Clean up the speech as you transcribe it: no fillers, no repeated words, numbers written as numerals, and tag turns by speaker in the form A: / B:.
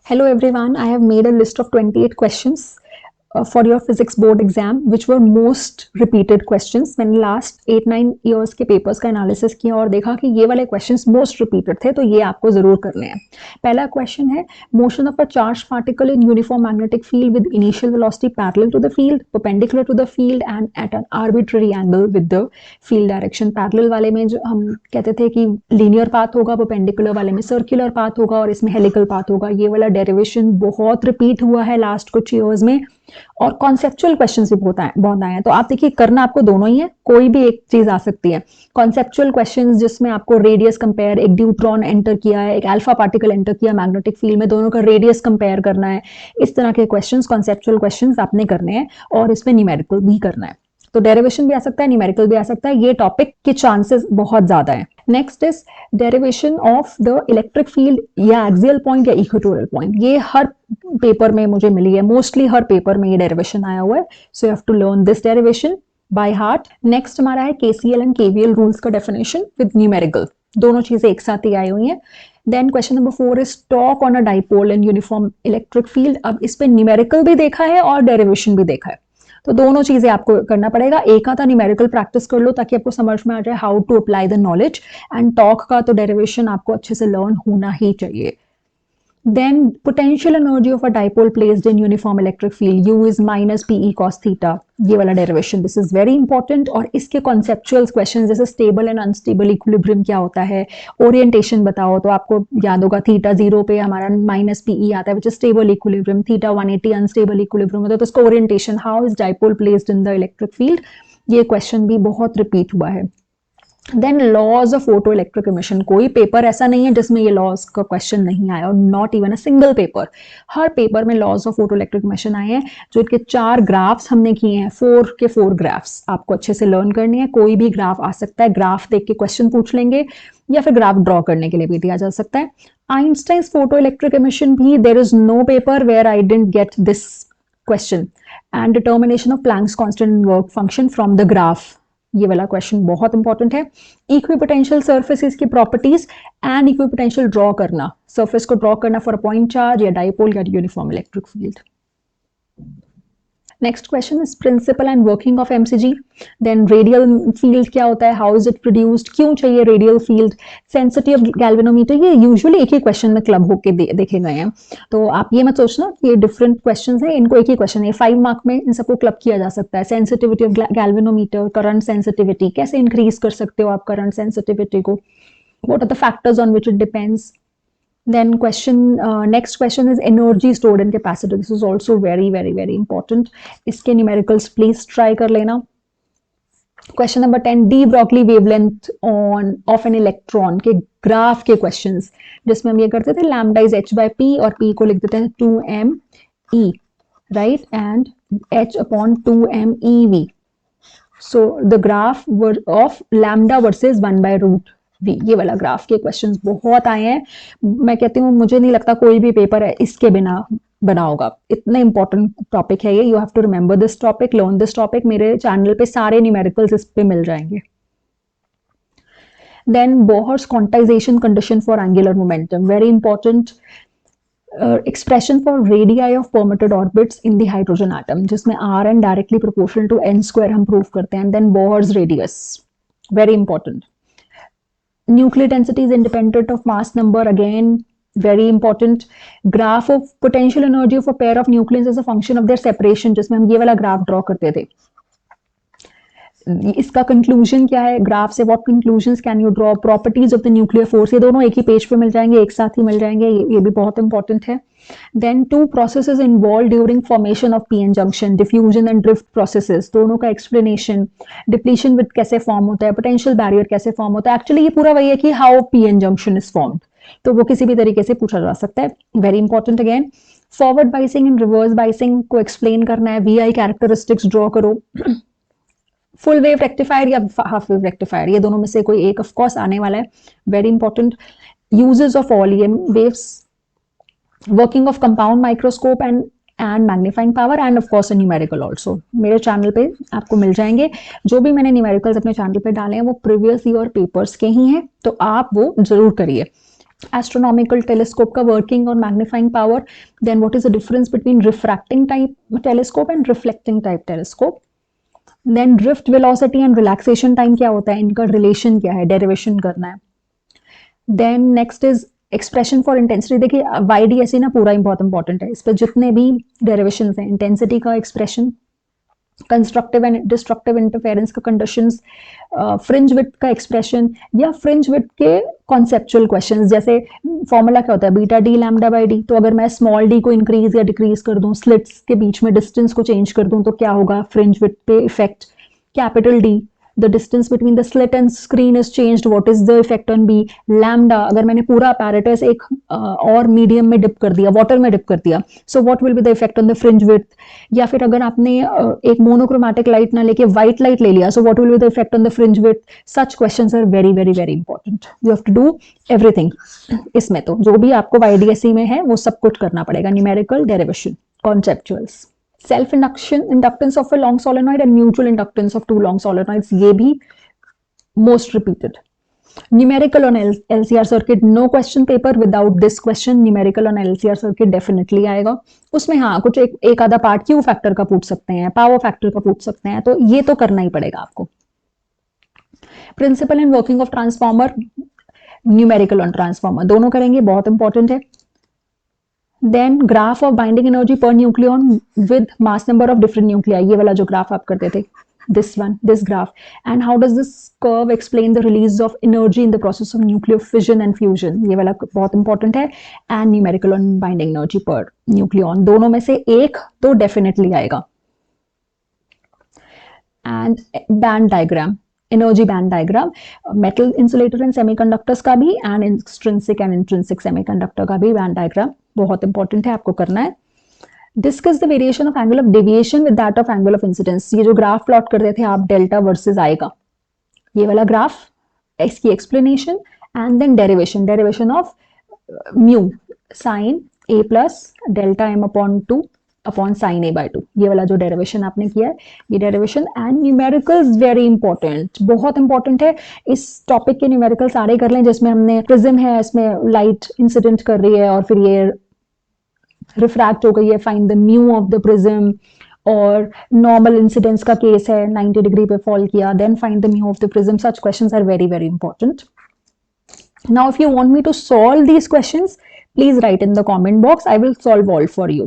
A: Hello everyone, I have made a list of 28 questions for your physics board exam which were most repeated questions. मैंने last 8-9 years के papers का analysis किया और देखा कि ये वाले क्वेश्चंस मोस्ट रिपीटेड थे, तो ये आपको जरूर करने हैं। पहला क्वेश्चन है, motion of a charge particle in uniform magnetic field with initial velocity parallel to the field, perpendicular to the field and at an arbitrary angle with the field direction. Parallel वाले में जो हम कहते थे कि linear path होगा, perpendicular वाले में सर्कुलर पाथ होगा और इसमें हेलिकल पाथ होगा। ये वाला डेरिवेशन बहुत रिपीट हुआ है लास्ट कुछ ईयर्स में और कॉन्सेप्चुअल क्वेश्चंस भी बहुत आए हैं। तो आप देखिए, करना आपको दोनों ही है, कोई भी एक चीज आ सकती है। कॉन्सेप्चुअल क्वेश्चंस जिसमें आपको रेडियस कंपेयर, एक ड्यूट्रॉन एंटर किया है, एक अल्फा पार्टिकल एंटर किया मैग्नेटिक फील्ड में, दोनों का रेडियस कंपेयर करना है। इस तरह के क्वेश्चंस, कॉन्सेप्चुअल क्वेश्चंस आपने करने हैं और इसमें न्यूमेरिकल भी करना है। तो डेरिवेशन भी आ सकता है, न्यूमेरिकल भी आ सकता है। ये टॉपिक के चांसेस बहुत ज्यादा है। Next is derivation of the electric field या एक्सियल पॉइंट या इक्वेटोरियल पॉइंट। ये हर पेपर में मुझे मिली है, मोस्टली हर पेपर में ये डेरिवेशन आया हुआ है। So you have to learn this derivation by heart. Next हमारा है केसीएल एंड केवीएल रूल्स का डेफिनेशन विद न्यूमेरिकल। दोनों चीजें एक साथ ही आई हुई हैं। Then question number 4 is torque on a dipole in uniform electric field. अब इस पे न्यूमेरिकल भी देखा है और डेरिवेशन भी देखा है, तो दोनों चीजें आपको करना पड़ेगा। एक आधा न्यूमेरिकल प्रैक्टिस कर लो ताकि आपको समझ में आ जाए how to apply the knowledge, and torque का तो डेरिवेशन आपको अच्छे से लर्न होना ही चाहिए। Then potential energy of a dipole placed in uniform electric field, U is minus PE cos theta, ये वाला derivation, this is very important. और इसके कॉन्सेप्चुअल क्वेश्चन जैसे स्टेबल एंड अनस्टेबल इक्विलिब्रियम क्या होता है, ओरिएंटेशन बताओ, तो आपको याद होगा थीटा 0 पे हमारा माइनस पीई आता है which is stable equilibrium, theta 180 unstable equilibrium होता है। तो इसका orientation, how is dipole placed in the electric field, ये क्वेश्चन भी बहुत रिपीट हुआ है। Then laws of photo electric emission, कोई पेपर ऐसा नहीं है जिसमें ये लॉज का क्वेश्चन नहीं आया, और not even a single paper. हर पेपर में laws of photo electric emission आए हैं। जो इनके 4 ग्राफ्स हमने किए हैं, 4 के 4 ग्राफ्स आपको अच्छे से लर्न करनी है। कोई भी ग्राफ आ सकता है, ग्राफ देख के क्वेश्चन पूछ लेंगे या फिर ग्राफ ड्रॉ करने के लिए भी दिया जा सकता है। आइंस्टाइन्स फोटो इलेक्ट्रिक इमिशन भी, there is no paper where I didn't get this question. And determination of Planck's constant in work function from the graph, ये वाला क्वेश्चन बहुत इंपॉर्टेंट है। इक्विपोटेंशियल सर्फेसिस की प्रॉपर्टीज एंड इक्विपोटेंशियल ड्रॉ करना, surface को draw करना for a point charge या dipole या uniform electric field. Next question is principle and working of MCG. Then radial field क्या होता है, हाउ इज इट प्रोड्यूस्ड, क्यों चाहिए radial field, sensitivity of galvanometer. ये यूजुअली एक ही क्वेश्चन में क्लब होके देखे गए हैं, तो आप ये मत सोचना कि ये डिफरेंट क्वेश्चंस हैं, इनको एक ही क्वेश्चन है। 5 मार्क में इन सबको क्लब किया जा सकता है। Sensitivity of galvanometer, current sensitivity, कैसे इंक्रीज कर सकते हो आप करंट सेंसिटिविटी को, what are the factors on which it depends. Then next question is energy stored in capacitor. This is also very important. इसके numericals please try कर लेना। Question number 10, de Broglie wavelength of an electron के graph के questions, जिसमें हम ये करते थे lambda is h by p और p को लिख देते हैं 2m e, right, and h upon 2m ev. So the graph of lambda versus 1 by root v, ये वाला ग्राफ के क्वेश्चंस बहुत आए हैं। मैं कहती हूँ मुझे नहीं लगता कोई भी पेपर है इसके बिना बना होगा, इतना इंपॉर्टेंट टॉपिक है ये। You have to remember this topic, learn this topic. मेरे चैनल पे सारे न्यूमेरिकल्स इस पे मिल जाएंगे। Then Bohr's quantization condition for angular momentum, very important. Expression for radii of permitted orbits in the hydrogen atom, जिसमें r n directly proportional to n square हम prove करते हैं। Then Bohr's radius, very important. Nuclear density is independent of mass number, again very important. Graph of potential energy of a pair of nucleons as a function of their separation, जिसमें हम ये वाला graph draw करते थे। इसका conclusion क्या है graph से, what conclusions can you draw, properties of the nuclear force, ये दोनों एक ही पेज पे मिल जाएंगे, एक साथ ही मिल जाएंगे, ये भी बहुत इंपॉर्टेंट है। Then 2 processes involve during formation of PN junction, diffusion and drift processes, दोनों का एक्सप्लेनेशन, डिप्लीशन विद कैसे फॉर्म होता है, पोटेंशियल बैरियर कैसे फॉर्म होता है। एक्चुअली ये पूरा वही है कि how PN junction is formed, तो वो किसी भी तरीके से पूछा जा सकता है, very important again. Forward biasing and reverse biasing को एक्सप्लेन करना है, वीआई कैरेक्टरिस्टिक्स ड्रॉ करो। फुल वेव रेक्टिफायर या हाफ वेव रेक्टिफायर, ये दोनों में से कोई एक ऑफ कोर्स आने वाला है, very important. Uses of all EM waves, working of compound microscope and magnifying power, end of course numerical also मेरे चैनल पे आपको मिल जाएंगे। जो भी मैंने न्यूमेरिकल्स अपने चैनल पे डाले हैं वो प्रीवियस ईयर पेपर्स के ही हैं, तो आप वो जरूर करिए। एस्ट्रोनॉमिकल टेलीस्कोप का वर्किंग और magnifying power, then what is the difference between refracting type telescope and reflecting type telescope, then drift velocity and relaxation time क्या होता है, इनका रिलेशन क्या है, डेरिवेशन करना है। Then next is expression for intensity. देखिए YDSE ना पूरा बहुत इंपॉर्टेंट है, इस पर जितने भी डेरिवेशन हैं, इंटेंसिटी का expression, constructive and destructive interference का कंडीशंस, फ्रिंज विड्थ का एक्सप्रेशन, या फ्रिंज विड्थ के कॉन्सेप्चुअल क्वेश्चंस, जैसे फॉर्मूला क्या होता है beta D lambda by D, तो अगर मैं स्मॉल डी को इंक्रीज या डिक्रीज कर दूं, स्लिट्स के बीच में डिस्टेंस को चेंज कर दूं, तो क्या होगा फ्रिंज विड्थ पे effect. Capital D, the distance between the slit and screen is changed, what is the effect on B। lambda, अगर मैंने पूरा apparatus एक और मीडियम में डिप कर दिया, वाटर में डिप कर दिया, so what will be the effect on the fringe width। या फिर अगर आपने एक मोनोक्रोमैटिक लाइट ना लेके व्हाइट लाइट ले लिया, so what will be the effect on the fringe width। such questions are very very very important, you have to do everything। इसमें तो जो भी आपको YDSE में है वो सब कुछ करना पड़ेगा, numerical, derivation, conceptuals. Self induction inductance of a long solenoid and mutual inductance of two long solenoids, ये भी most repeated. Numerical on LCR circuit, no question paper without this question, numerical on LCR circuit definitely आएगा। उसमें हाँ कुछ एक आधा part Q factor का पूछ सकते हैं, पावर फैक्टर का पूछ सकते हैं, तो ये तो करना ही पड़ेगा आपको। Principle and working of transformer, numerical on transformer, दोनों करेंगे, बहुत इंपॉर्टेंट है। Then graph of binding energy पर nucleon with mass number of different nuclei, ये वाला जो ग्राफ आप करते थे, this one, this graph, and how does this curve explain the release of energy in the process of nuclear fission and fusion, ये वाला बहुत इंपॉर्टेंट है। and numerical on binding energy per nucleon, दोनों में से एक तो डेफिनेटली आएगा। and band diagram, energy band diagram, metal insulator and semiconductors का भी, and extrinsic and intrinsic semiconductor का भी बैंड डायग्राम बहुत इंपॉर्टेंट है, आपको करना है। Discuss the variation of angle of deviation with that of angle of incidence, ये जो ग्राफ प्लॉट कर रहे थे आप डेल्टा वर्सेस आएगा, ये वाला ग्राफ, इसकी explanation, and then derivation, derivation of mu sine a plus delta m upon 2 upon sine a by 2, ये वाला जो डेरिवेशन आपने किया है, ये derivation. And numericals very important, बहुत इंपॉर्टेंट है, इस टॉपिक के न्यूमेरिकल सारे कर लें, जिसमें हमने प्रिज्म है, इसमें लाइट इंसिडेंट कर रही है और फिर ये रिफ्रैक्ट हो गई है, find the mu of the prism, और नॉर्मल इंसिडेंस का केस है 90 डिग्री पे फॉल किया, then find the mu of the prism. Such questions are very very important. Now if you want me to solve these questions, please write in the comment box, I will solve all for you।